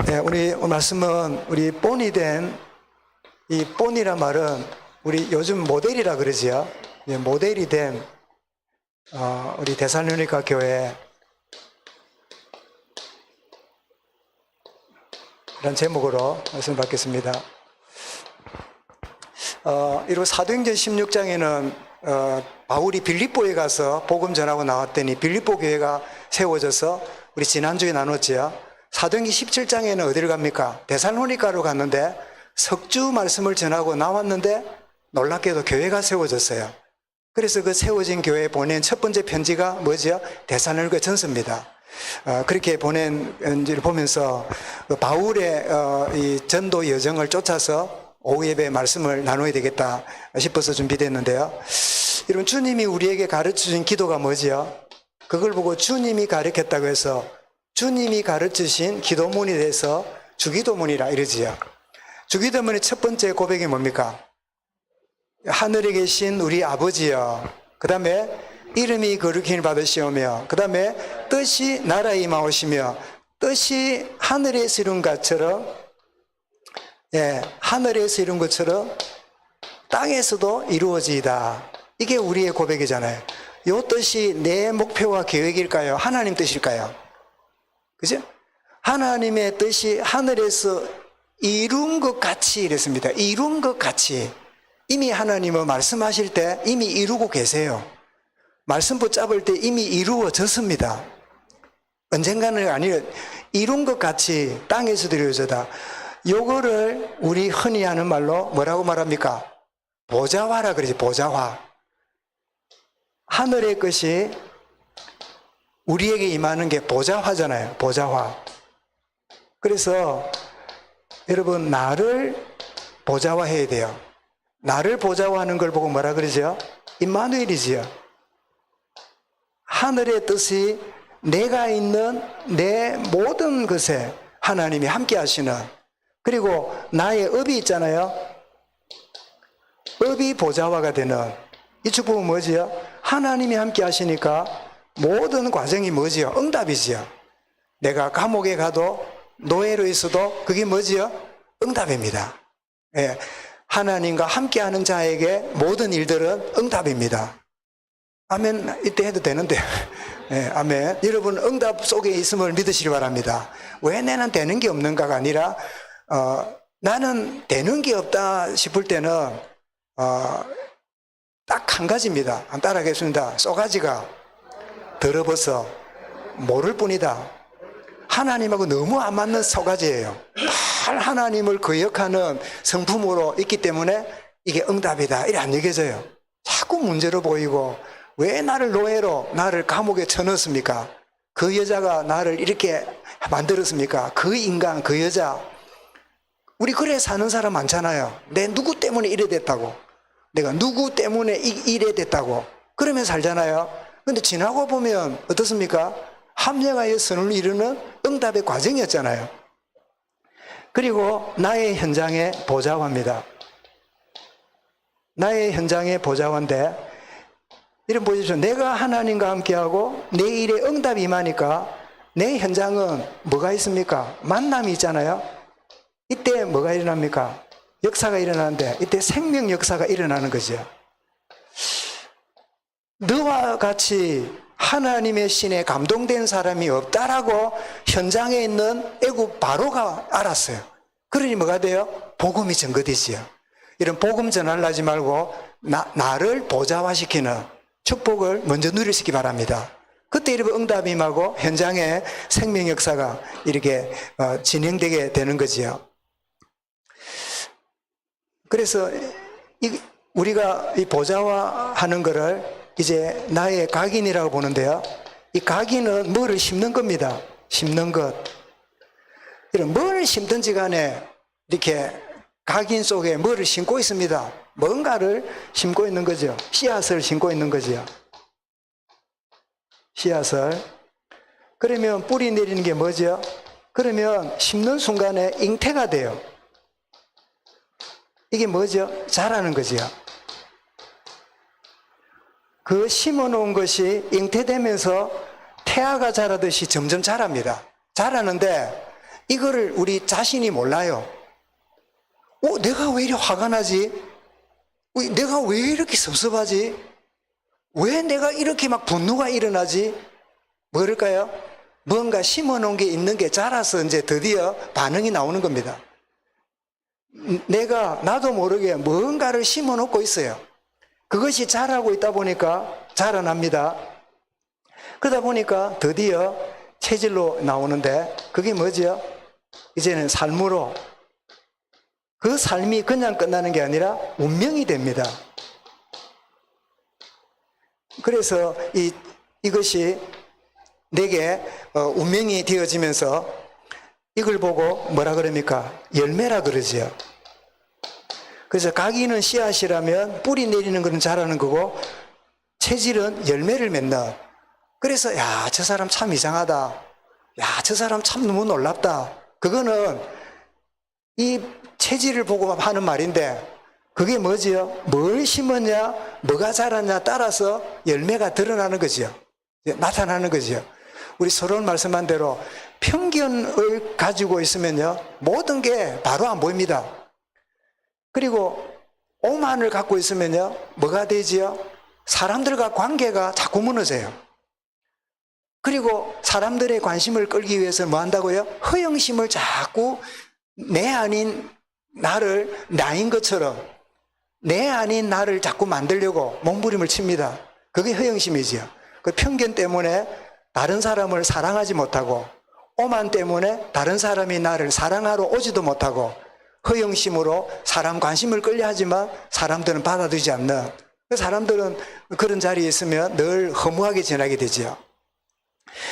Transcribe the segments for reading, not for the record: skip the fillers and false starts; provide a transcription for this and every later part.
네, 우리 오늘 말씀은 우리 본이 된, 이 본이란 말은 우리 요즘 모델이라 그러지요. 예, 모델이 된 우리 데살로니가 교회, 이런 제목으로 말씀 받겠습니다. 이로 사도행전 16장에는 바울이 빌립보에 가서 복음 전하고 나왔더니 빌립보 교회가 세워져서 우리 지난주에 나눴지요. 사도행전 17장에는 어디를 갑니까? 데살로니가로 갔는데 석주 말씀을 전하고 나왔는데 놀랍게도 교회가 세워졌어요. 그래서 그 세워진 교회에 보낸 첫 번째 편지가 뭐죠? 데살로니가 전서입니다. 그렇게 보낸 편지를 보면서 바울의 이 전도 여정을 쫓아서 오후 예배 말씀을 나눠야 되겠다 싶어서 준비됐는데요. 여러분, 주님이 우리에게 가르쳐준 기도가 뭐지요? 그걸 보고 주님이 가르쳤다고 해서 주님이 가르치신 기도문에 대해서 주기도문이라 이러지요. 주기도문의 첫 번째 고백이 뭡니까? 하늘에 계신 우리 아버지여, 그 다음에 이름이 거룩히 받으시오며, 그 다음에 뜻이 나라에 임하오시며, 뜻이 하늘에서 이룬 것처럼, 하늘에서 이룬 것처럼 땅에서도 이루어지이다. 이게 우리의 고백이잖아요. 이 뜻이 내 목표와 계획일까요? 하나님 뜻일까요? 그죠? 하나님의 뜻이 하늘에서 이룬 것 같이 이랬습니다. 이룬 것 같이. 이미 하나님은 말씀하실 때 이미 이루고 계세요. 말씀 붙잡을 때 이미 이루어졌습니다. 언젠가는 아니에요. 이룬 것 같이 땅에서도 이루어졌다. 요거를 우리 흔히 하는 말로 뭐라고 말합니까? 보좌화라 그러지, 보좌화. 하늘의 것이 우리에게 임하는 게 보좌화잖아요. 보좌화. 그래서 여러분, 나를 보좌화해야 돼요. 나를 보좌화하는 걸 보고 뭐라 그러죠? 임마누엘이지요. 하늘의 뜻이 내가 있는 내 모든 것에 하나님이 함께 하시는, 그리고 나의 업이 있잖아요. 업이 보좌화가 되는, 이쪽 보면 뭐지요? 하나님이 함께 하시니까 모든 과정이 뭐지요? 응답이지요. 내가 감옥에 가도 노예로 있어도 그게 뭐지요? 응답입니다. 예. 하나님과 함께하는 자에게 모든 일들은 응답입니다. 아멘. 이때 해도 되는데. 예, 아멘. 여러분, 응답 속에 있음을 믿으시기 바랍니다. 왜 나는 되는 게 없는가가 아니라 나는 되는 게 없다 싶을 때는 딱 한 가지입니다. 한번 따라하겠습니다. 쏘가지가 더러워서 모를 뿐이다. 하나님하고 너무 안 맞는 쏘가지예요. 늘 하나님을 거역하는 성품으로 있기 때문에 이게 응답이다 이래 안 여겨져요. 자꾸 문제로 보이고, 왜 나를 노예로, 나를 감옥에 쳐넣었습니까? 그 여자가 나를 이렇게 만들었습니까? 그 인간, 그 여자. 우리 그래 사는 사람 많잖아요. 내 누구 때문에 이래 됐다고, 내가 누구 때문에 이래 됐다고 그러면 살잖아요. 근데 지나고 보면 어떻습니까? 합력하여 선을 이루는 응답의 과정이었잖아요. 그리고 나의 현장의 보좌화입니다. 나의 현장의 보좌화인데, 이런 보십시오. 내가 하나님과 함께하고 내 일에 응답이 임하니까 내 현장은 뭐가 있습니까? 만남이 있잖아요. 이때 뭐가 일어납니까? 역사가 일어나는데, 이때 생명 역사가 일어나는 거죠. 너와 같이 하나님의 신에 감동된 사람이 없다라고 현장에 있는 애굽 바로가 알았어요. 그러니 뭐가 돼요? 복음이 증거되지요. 이런 복음 전하려지 말고 나를 보좌화시키는 축복을 먼저 누리시기 바랍니다. 그때 이렇게 응답이 임하고 현장에 생명 역사가 이렇게 진행되게 되는 거지요. 그래서 우리가 이 보좌화하는 거를 이제 나의 각인이라고 보는데요. 이 각인은 뭐를 심는 겁니다. 심는 것. 이런 뭘 심든지 간에 이렇게 각인 속에 뭐를 심고 있습니다. 뭔가를 심고 있는 거죠. 씨앗을 심고 있는 거죠. 씨앗을. 그러면 뿌리 내리는 게 뭐죠? 그러면 심는 순간에 잉태가 돼요. 이게 뭐죠? 자라는 거죠. 그 심어놓은 것이 잉태되면서 태아가 자라듯이 점점 자랍니다. 자라는데 이거를 우리 자신이 몰라요. 내가 왜 이렇게 화가 나지? 내가 왜 이렇게 섭섭하지? 왜 내가 이렇게 막 분노가 일어나지? 뭐랄까요? 뭔가 심어놓은 게 있는 게 자라서 이제 드디어 반응이 나오는 겁니다. 나도 모르게 뭔가를 심어놓고 있어요. 그것이 자라고 있다 보니까 자라납니다. 그러다 보니까 드디어 체질로 나오는데 그게 뭐죠? 이제는 삶으로, 그 삶이 그냥 끝나는 게 아니라 운명이 됩니다. 그래서 이것이 내게 운명이 되어지면서 이걸 보고 뭐라 그럽니까? 열매라 그러지요. 그래서 가기는 씨앗이라면 뿌리 내리는 것은 자라는 거고 체질은 열매를 맺는. 그래서 저 사람 참 이상하다. 저 사람 참 너무 놀랍다. 그거는 이 체질을 보고 하는 말인데 그게 뭐지요? 뭘 심었냐, 뭐가 자랐냐 따라서 열매가 드러나는 거지요. 나타나는 거지요. 우리 서론 말씀한 대로 편견을 가지고 있으면요, 모든 게 바로 안 보입니다. 그리고 오만을 갖고 있으면요, 뭐가 되지요? 사람들과 관계가 자꾸 무너져요. 그리고 사람들의 관심을 끌기 위해서 뭐 한다고요? 허영심을 자꾸 내 아닌 나를 나인 것처럼, 내 아닌 나를 자꾸 만들려고 몸부림을 칩니다. 그게 허영심이지요. 그 편견 때문에 다른 사람을 사랑하지 못하고, 오만 때문에 다른 사람이 나를 사랑하러 오지도 못하고, 허영심으로 사람 관심을 끌려 하지만 사람들은 받아들이지 않는, 사람들은 그런 자리에 있으면 늘 허무하게 지나게 되지요.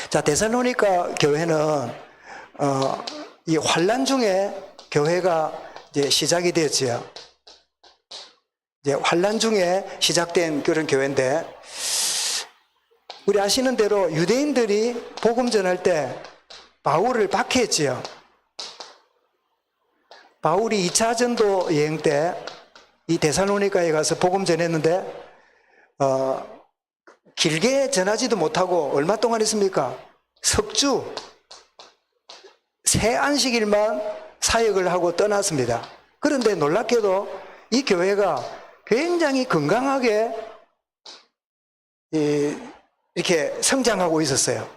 자, 데살로니가 교회는 이 환난 중에 교회가 이제 시작이 되었지요. 이제 환난 중에 시작된 그런 교회인데, 우리 아시는 대로 유대인들이 복음 전할 때 바울을 박해했지요. 바울이 2차 전도 여행 때 이 데살로니가에 가서 복음 전했는데 길게 전하지도 못하고 얼마 동안 했습니까? 석주, 새 안식일만 사역을 하고 떠났습니다. 그런데 놀랍게도 이 교회가 굉장히 건강하게 이렇게 성장하고 있었어요.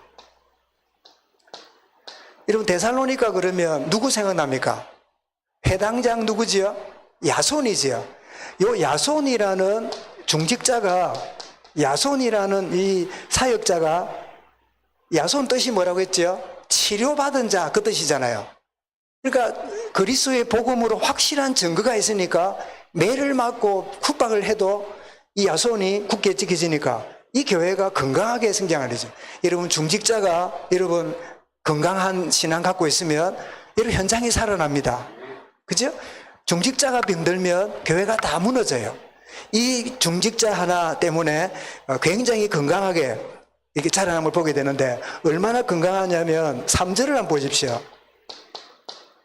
여러분, 데살로니가 그러면 누구 생각납니까? 회당장 누구지요? 야손이지요. 요 야손이라는 중직자가, 야손이라는 이 사역자가, 야손 뜻이 뭐라고 했죠? 치료받은 자, 그 뜻이잖아요. 그러니까 그리스도의 복음으로 확실한 증거가 있으니까 매를 맞고 쿡박을 해도 이 야손이 굳게 지켜지니까 이 교회가 건강하게 성장하죠. 여러분, 중직자가 여러분 건강한 신앙 갖고 있으면 여러분 현장이 살아납니다. 그죠? 중직자가 병들면 교회가 다 무너져요. 이 중직자 하나 때문에 굉장히 건강하게 이렇게 자라는 걸 보게 되는데, 얼마나 건강하냐면 3절을 한번 보십시오.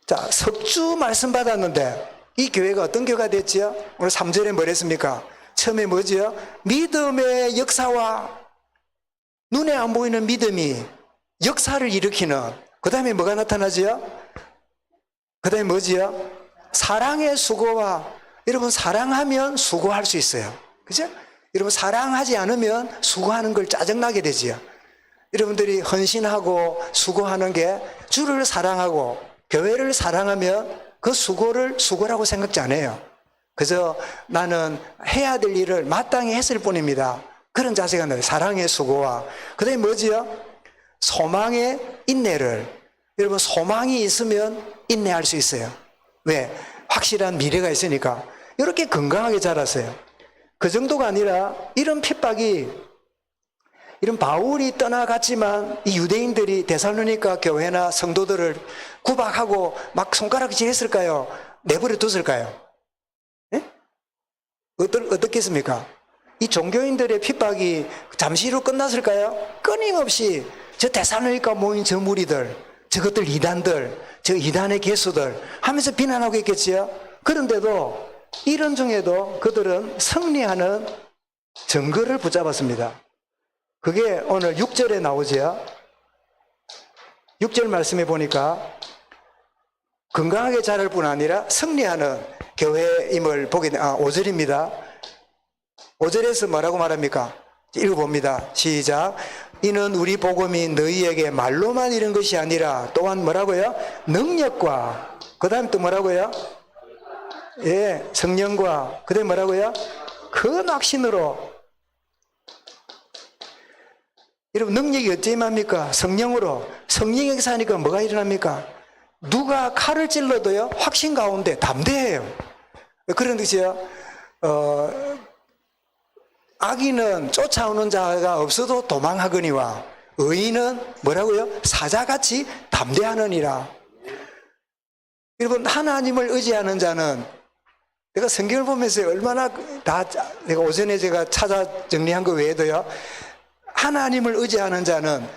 자, 석주 말씀 받았는데 이 교회가 어떤 교회가 됐지요? 오늘 3절에 뭐랬습니까? 처음에 뭐지요? 믿음의 역사와 눈에 안 보이는 믿음이 역사를 일으키는, 그 다음에 뭐가 나타나지요? 그 다음에 뭐지요? 사랑의 수고와, 여러분 사랑하면 수고할 수 있어요. 그죠? 여러분 사랑하지 않으면 수고하는 걸 짜증나게 되지요. 여러분들이 헌신하고 수고하는 게 주를 사랑하고 교회를 사랑하면 그 수고를 수고라고 생각지 않아요. 그저 나는 해야 될 일을 마땅히 했을 뿐입니다. 그런 자세가 나요. 사랑의 수고와, 그 다음에 뭐지요? 소망의 인내를. 여러분, 소망이 있으면 인내할 수 있어요. 왜? 확실한 미래가 있으니까. 이렇게 건강하게 자랐어요. 그 정도가 아니라 이런 핍박이, 이런 바울이 떠나갔지만 이 유대인들이 데살로니가 교회나 성도들을 구박하고 막 손가락질 했을까요? 내버려 뒀을까요? 네? 어떻겠습니까? 이 종교인들의 핍박이 잠시로 끝났을까요? 끊임없이 저 데살로니가 모인 저 무리들, 저것들 이단들, 저 이단의 개수들 하면서 비난하고 있겠지요. 그런데도 이런 중에도 그들은 승리하는 증거를 붙잡았습니다. 그게 오늘 6절에 나오지요. 6절 말씀해 보니까 건강하게 자랄 뿐 아니라 승리하는 교회임을 보게 5절입니다. 5절에서 뭐라고 말합니까? 읽어봅니다. 시작. 이는 우리 복음이 너희에게 말로만 이른 것이 아니라 또한 뭐라고요? 능력과 그 다음 또 뭐라고요? 예, 성령과 그 다음 뭐라고요? 큰 확신으로. 여러분 능력이 어찌 임합니까? 성령으로. 성령에서 하니까 뭐가 일어납니까? 누가 칼을 찔러도요 확신 가운데 담대해요. 그런 뜻이요. 악인은 쫓아오는 자가 없어도 도망하거니와 의인은 뭐라고요? 사자같이 담대하느니라. 여러분 하나님을 의지하는 자는 내가 성경을 보면서 얼마나 내가 오전에 제가 찾아 정리한 거 외에도요 하나님을 의지하는 자는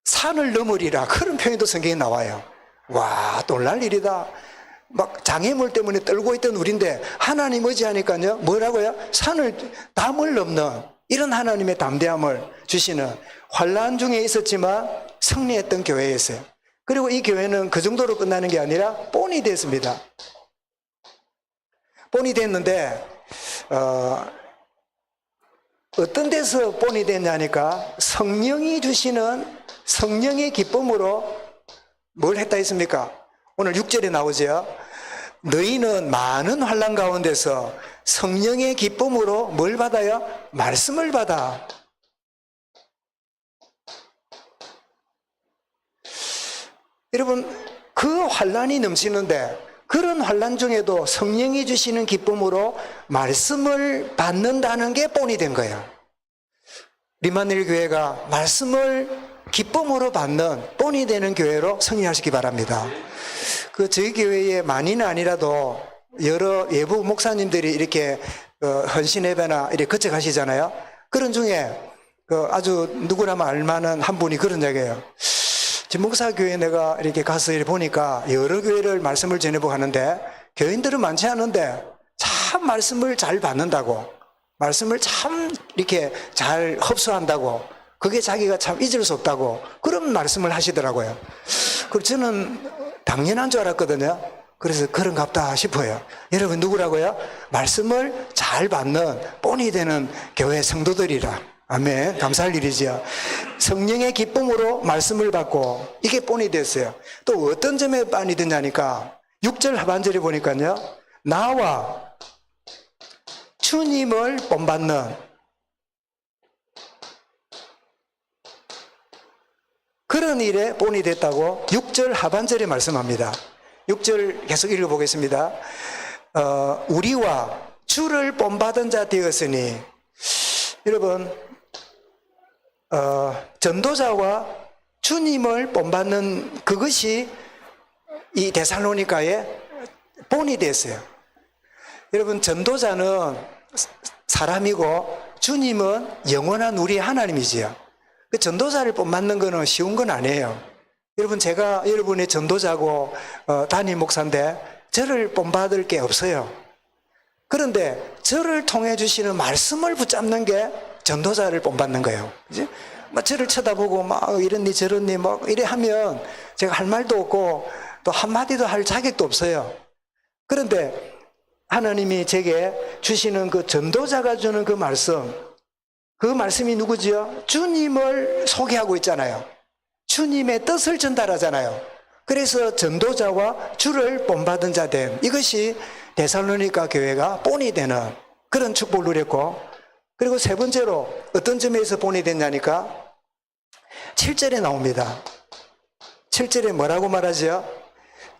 산을 넘으리라 그런 표현도 성경에 나와요. 와 놀랄 일이다. 막 장애물 때문에 떨고 있던 우리인데 하나님 의지하니까요 뭐라고요? 담을 넘는 이런 하나님의 담대함을 주시는 환난 중에 있었지만 승리했던 교회였어요. 그리고 이 교회는 그 정도로 끝나는 게 아니라 본이 됐습니다. 본이 됐는데 어떤 데서 본이 됐냐니까 성령이 주시는 성령의 기쁨으로 뭘 했다 했습니까? 오늘 6절에 나오죠. 너희는 많은 환난 가운데서 성령의 기쁨으로 뭘 받아요? 말씀을 받아. 여러분 그 환난이 넘치는데 그런 환난 중에도 성령이 주시는 기쁨으로 말씀을 받는다는 게 본이 된 거예요. 리마늘 교회가 말씀을 기쁨으로 받는 본이 되는 교회로 성립하시기 바랍니다. 저희 교회에 많이는 아니라도 여러 외부 목사님들이 이렇게 헌신 예배나 이렇게 거쳐가시잖아요. 그런 중에 아주 누구나 알만한 한 분이 그런 얘기예요. 목사 교회 내가 이렇게 가서 이렇게 보니까 여러 교회를 말씀을 전해보고 하는데 교인들은 많지 않은데 참 말씀을 잘 받는다고, 말씀을 참 이렇게 잘 흡수한다고, 그게 자기가 참 잊을 수 없다고 그런 말씀을 하시더라고요. 그래서 저는 당연한 줄 알았거든요. 그래서 그런갑다 싶어요. 여러분 누구라고요? 말씀을 잘 받는 본이 되는 교회 성도들이라. 아멘. 감사할 일이죠. 성령의 기쁨으로 말씀을 받고 이게 본이 됐어요. 또 어떤 점에 본이 됐냐니까 6절 하반절에 보니까요, 나와 주님을 본받는 그런 일에 본이 됐다고 6절 하반절에 말씀합니다. 6절 계속 읽어보겠습니다. 우리와 주를 본받은 자 되었으니, 여러분 전도자와 주님을 본받는 그것이 이 데살로니가의 본이 됐어요. 여러분 전도자는 사람이고 주님은 영원한 우리의 하나님이지요. 그 전도자를 본받는 거는 쉬운 건 아니에요. 여러분 제가 여러분의 전도자고 담임 목사인데 저를 본받을 게 없어요. 그런데 저를 통해 주시는 말씀을 붙잡는 게 전도자를 본받는 거예요. 그지? 막 저를 쳐다보고 막 이런니 저런니 막 이래 하면 제가 할 말도 없고 또 한마디도 할 자격도 없어요. 그런데 하나님이 제게 주시는 그 전도자가 주는 그 말씀이 누구지요? 주님을 소개하고 있잖아요. 주님의 뜻을 전달하잖아요. 그래서 전도자와 주를 본받은 자 된, 이것이 데살로니가 교회가 본이 되는 그런 축복을 누렸고, 그리고 세 번째로 어떤 점에서 본이 됐냐니까 7절에 나옵니다. 7절에 뭐라고 말하죠?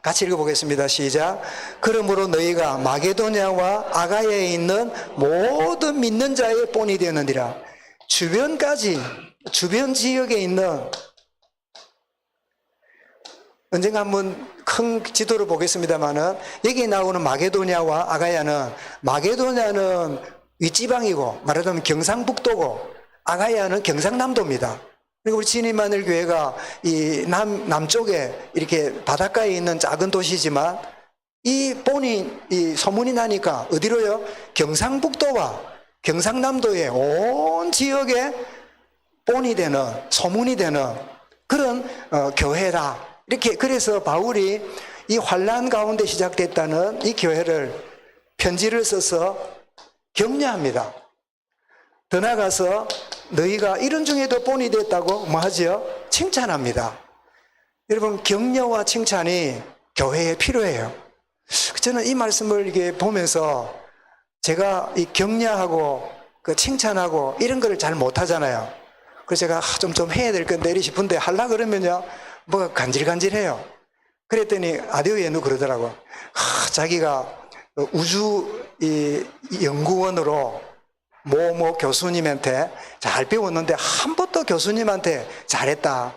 같이 읽어보겠습니다. 시작. 그러므로 너희가 마게도냐와 아가야에 있는 모든 믿는 자의 본이 되느니라. 주변 지역에 있는, 언젠가 한번 큰 지도를 보겠습니다만은 여기 나오는 마게도냐와 아가야는, 마게도냐는 윗지방이고 말하자면 경상북도고 아가야는 경상남도입니다. 그리고 우리 진임마늘 교회가 이 남쪽에 이렇게 바닷가에 있는 작은 도시지만 이 본이 이 소문이 나니까 어디로요? 경상북도와 경상남도의 온 지역에 본이 되는, 소문이 되는 그런 교회다. 이렇게, 그래서 바울이 이 환란 가운데 시작됐다는 이 교회를 편지를 써서 격려합니다. 더 나아가서 너희가 이런 중에도 본이 됐다고 뭐 하지요? 칭찬합니다. 여러분, 격려와 칭찬이 교회에 필요해요. 저는 이 말씀을 이게 보면서 제가 이 격려하고 그 칭찬하고 이런 거를 잘 못하잖아요. 그래서 제가 좀 해야 될 건데 이리 싶은데 하려고 그러면요, 뭐가 간질간질해요. 그랬더니 아디오에는 그러더라고. 자기가 우주 이 연구원으로 모 교수님한테 잘 배웠는데 한 번도 교수님한테 잘했다,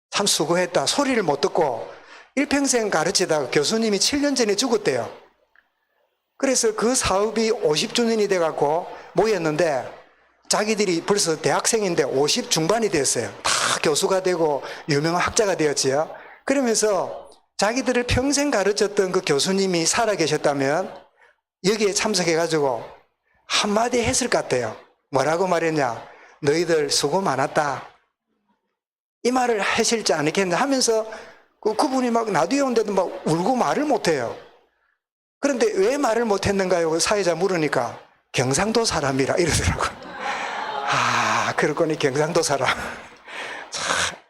참 수고했다 소리를 못 듣고 일평생 가르치다가 교수님이 7년 전에 죽었대요. 그래서 그 사업이 50주년이 돼갖고 모였는데 자기들이 벌써 대학생인데 50 중반이 됐어요. 다 교수가 되고 유명한 학자가 되었지요. 그러면서 자기들을 평생 가르쳤던 그 교수님이 살아계셨다면 여기에 참석해가지고 한마디 했을 것 같아요. 뭐라고 말했냐? 너희들 수고 많았다, 이 말을 하실지 않겠냐 하면서 그분이 막 라디오에 온데도 막 울고 말을 못해요. 그런데 왜 말을 못했는가요? 사회자 물으니까 경상도 사람이라 이러더라고요. 그렇거니 경상도 사람.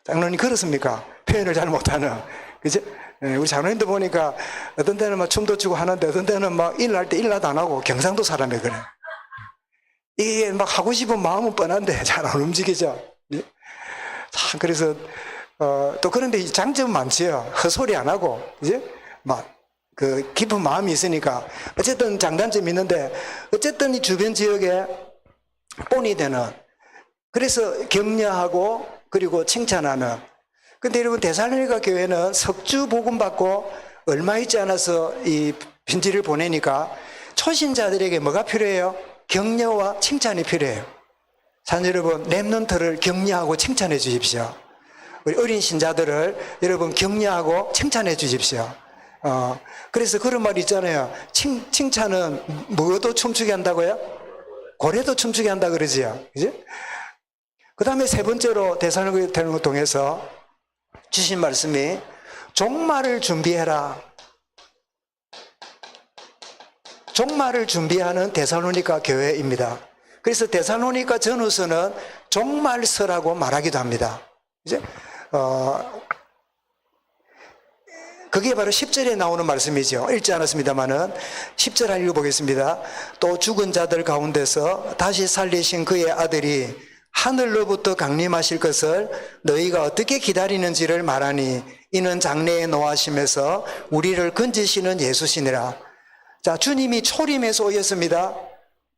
장로님 그렇습니까? 표현을 잘 못하는. 그죠? 우리 장로님도 보니까 어떤 때는 막 춤도 추고 하는데 어떤 때는 막 일날 때 일나도 안 하고 경상도 사람이 그래. 이게 막 하고 싶은 마음은 뻔한데 잘 안 움직이죠. 그래서 또 그런데 장점은 많지요. 헛소리 안 하고, 이제 막 그 깊은 마음이 있으니까 어쨌든 장단점이 있는데 어쨌든 이 주변 지역에 본이 되는, 그래서 격려하고 그리고 칭찬하는. 근데 여러분, 데살로니가 교회는 석주 복음 받고 얼마 있지 않아서 이 편지를 보내니까 초신자들에게 뭐가 필요해요? 격려와 칭찬이 필요해요. 자, 여러분, 렘넌트를 격려하고 칭찬해 주십시오. 우리 어린 신자들을 여러분 격려하고 칭찬해 주십시오. 그래서 그런 말 있잖아요. 칭찬은 뭐도 춤추게 한다고요? 고래도 춤추게 한다 그러지요. 그죠? 그 다음에 세 번째로 데살로니가를 통해서 주신 말씀이 종말을 준비해라. 종말을 준비하는 데살로니가 교회입니다. 그래서 데살로니가 전후서는 종말서라고 말하기도 합니다. 이제 그게 바로 10절에 나오는 말씀이죠. 읽지 않았습니다만은 10절 읽어보겠습니다. 또 죽은 자들 가운데서 다시 살리신 그의 아들이 하늘로부터 강림하실 것을 너희가 어떻게 기다리는지를 말하니 이는 장래에 노하심에서 우리를 건지시는 예수시니라. 자, 주님이 초림에서 오셨습니다.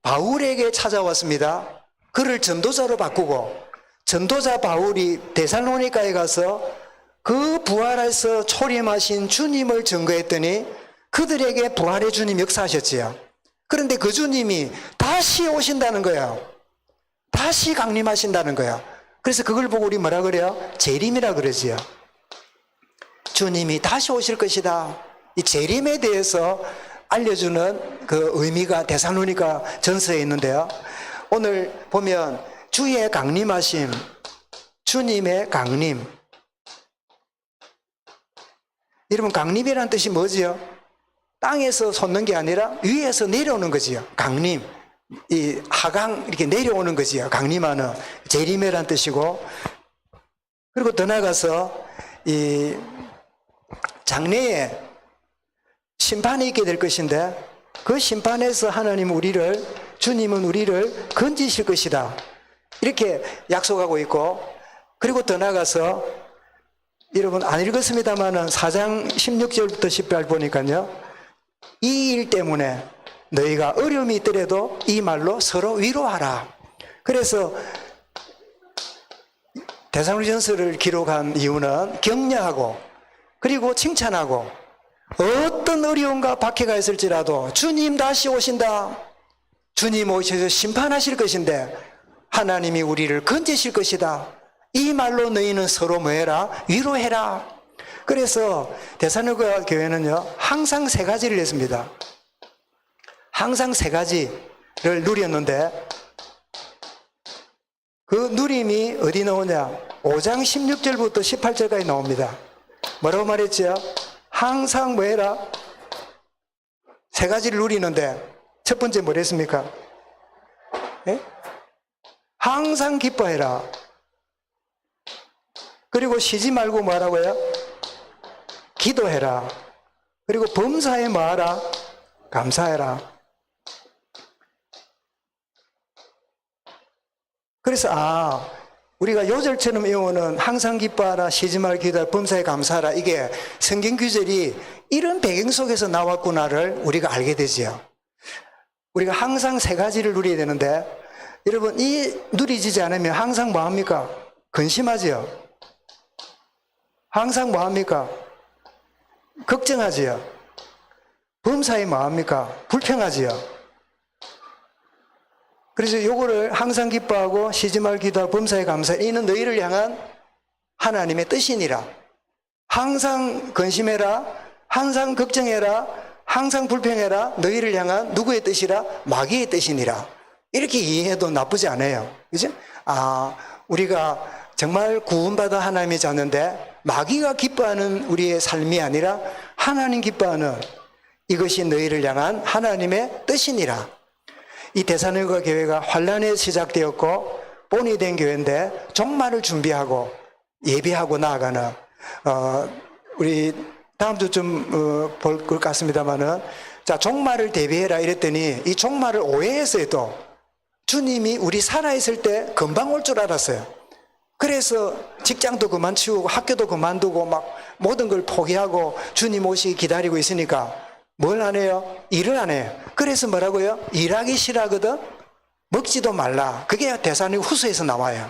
바울에게 찾아왔습니다. 그를 전도자로 바꾸고 전도자 바울이 데살로니가에 가서 그 부활해서 초림하신 주님을 증거했더니 그들에게 부활의 주님 역사하셨지요. 그런데 그 주님이 다시 오신다는 거예요. 다시 강림하신다는 거예요. 그래서 그걸 보고 우리 뭐라 그래요? 재림이라 그러지요. 주님이 다시 오실 것이다. 이 재림에 대해서 알려주는 그 의미가 데살로니가 전서에 있는데요. 오늘 보면 주의 강림하심, 주님의 강림. 여러분, 강림이라는 뜻이 뭐지요? 땅에서 솟는 게 아니라 위에서 내려오는 거지요. 강림. 이 하강 이렇게 내려오는 거지요. 강림하는 재림이라는 뜻이고, 그리고 더 나아가서 이 장래에 심판이 있게 될 것인데 그 심판에서 하나님은 주님은 우리를 건지실 것이다. 이렇게 약속하고 있고, 그리고 더 나아가서 여러분 안 읽었습니다만은 4장 16절부터 18 보니까요, 이 일 때문에 너희가 어려움이 있더라도 이 말로 서로 위로하라. 그래서 데살로니가전서를 기록한 이유는 격려하고 그리고 칭찬하고, 어떤 어려움과 박해가 있을지라도 주님 다시 오신다. 주님 오셔서 심판하실 것인데 하나님이 우리를 건지실 것이다. 이 말로 너희는 서로 뭐해라? 위로해라. 그래서 데살로니가 교회는요, 항상 세 가지를 했습니다. 항상 세 가지를 누렸는데 그 누림이 어디 나오냐? 5장 16절부터 18절까지 나옵니다. 뭐라고 말했죠? 항상 뭐 해라? 세 가지를 누리는데 첫 번째 뭐랬습니까? 예? 항상 기뻐해라. 그리고 쉬지 말고 뭐하라고요? 기도해라. 그리고 범사에 뭐하라? 감사해라. 그래서 우리가 요절처럼 외우는 항상 기뻐하라, 쉬지 말고 기도하라, 범사에 감사하라, 이게 성경 규절이 이런 배경 속에서 나왔구나를 우리가 알게 되지요. 우리가 항상 세 가지를 누려야 되는데, 여러분 이 누리지 않으면 항상 뭐합니까? 근심하지요. 항상 뭐합니까? 걱정하지요. 범사에 뭐합니까? 불평하지요. 그래서 요거를 항상 기뻐하고 쉬지 말고 기도하고 범사에 감사해, 이는 너희를 향한 하나님의 뜻이니라. 항상 근심해라, 항상 걱정해라, 항상 불평해라, 너희를 향한 누구의 뜻이라? 마귀의 뜻이니라. 이렇게 이해해도 나쁘지 않아요. 그죠? 우리가 정말 구원받아 하나님이 잤는데 마귀가 기뻐하는 우리의 삶이 아니라 하나님 기뻐하는, 이것이 너희를 향한 하나님의 뜻이니라. 이 데살로니가 교회가 환란에 시작되었고 본이 된 교회인데 종말을 준비하고 예비하고 나아가는, 우리 다음 주쯤 볼 것 같습니다만은, 자, 종말을 대비해라 이랬더니 이 종말을 오해했어요. 또 주님이 우리 살아있을 때 금방 올 줄 알았어요. 그래서 직장도 그만치우고 학교도 그만두고 막 모든 걸 포기하고 주님 오시기 기다리고 있으니까 뭘 안 해요? 일을 안 해요. 그래서 뭐라고요? 일하기 싫어하거든? 먹지도 말라. 그게 데살로니가 후서에서 나와요.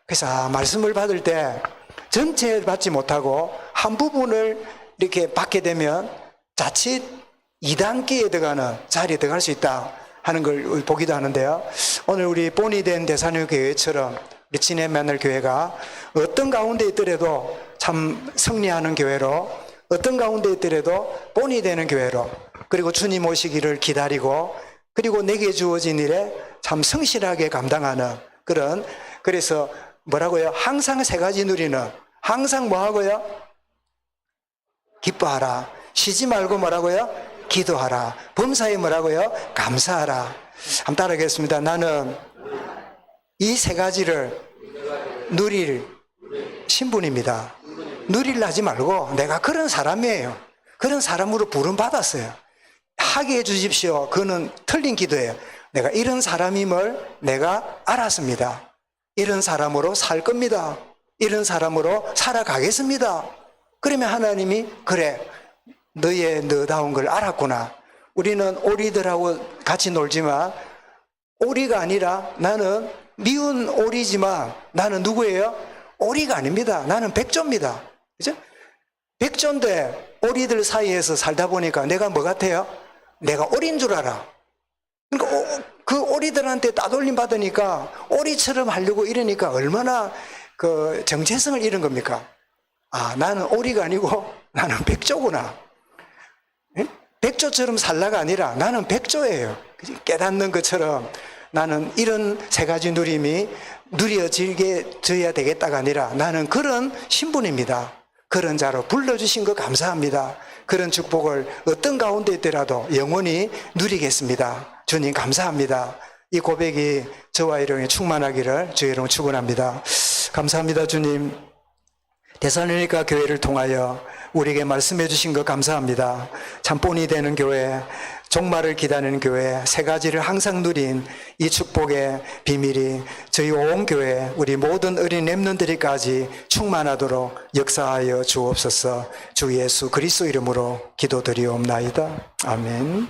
그래서 말씀을 받을 때 전체 받지 못하고 한 부분을 이렇게 받게 되면 자칫 이단기에 들어가는 자리에 들어갈 수 있다 하는 걸 보기도 하는데요. 오늘 우리 본이 된 데살로니가 교회처럼 우리 진해 맨날 교회가 어떤 가운데 있더라도 참 승리하는 교회로, 어떤 가운데 있더라도 본이 되는 교회로, 그리고 주님 오시기를 기다리고, 그리고 내게 주어진 일에 참 성실하게 감당하는 그런, 그래서 뭐라고요? 항상 세 가지 누리는, 항상 뭐하고요? 기뻐하라. 쉬지 말고 뭐라고요? 기도하라. 범사에 뭐라고요? 감사하라. 한번 따라하겠습니다. 나는 이 세 가지를 누릴 신분입니다. 누리려 하지 말고 내가 그런 사람이에요. 그런 사람으로 부름받았어요. 하게 해주십시오. 그거는 틀린 기도예요. 내가 이런 사람임을 내가 알았습니다. 이런 사람으로 살 겁니다. 이런 사람으로 살아가겠습니다. 그러면 하나님이 그래, 너다운 걸 알았구나. 우리는 오리들하고 같이 놀지만 오리가 아니라, 나는 미운 오리지만 나는 누구예요? 오리가 아닙니다. 나는 백조입니다. 그죠? 백조인데 오리들 사이에서 살다 보니까 내가 뭐 같아요? 내가 오리인 줄 알아. 그러니까 그 오리들한테 따돌림 받으니까 오리처럼 하려고 이러니까 얼마나 그 정체성을 잃은 겁니까? 나는 오리가 아니고 나는 백조구나. 백조처럼 살라가 아니라 나는 백조예요. 깨닫는 것처럼 나는 이런 세 가지 누림이 누려져야 되겠다가 아니라 나는 그런 신분입니다. 그런 자로 불러주신 거 감사합니다. 그런 축복을 어떤 가운데 있더라도 영원히 누리겠습니다. 주님 감사합니다. 이 고백이 저와 여러분이 충만하기를 주의 이름으로 축원합니다. 감사합니다. 주님, 데살로니가 교회를 통하여 우리에게 말씀해 주신 것 감사합니다. 참 본이 되는 교회, 종말을 기다리는 교회, 세 가지를 항상 누린 이 축복의 비밀이 저희 온 교회, 우리 모든 어린 렘넌트들까지 충만하도록 역사하여 주옵소서. 주 예수 그리스도 이름으로 기도드리옵나이다. 아멘.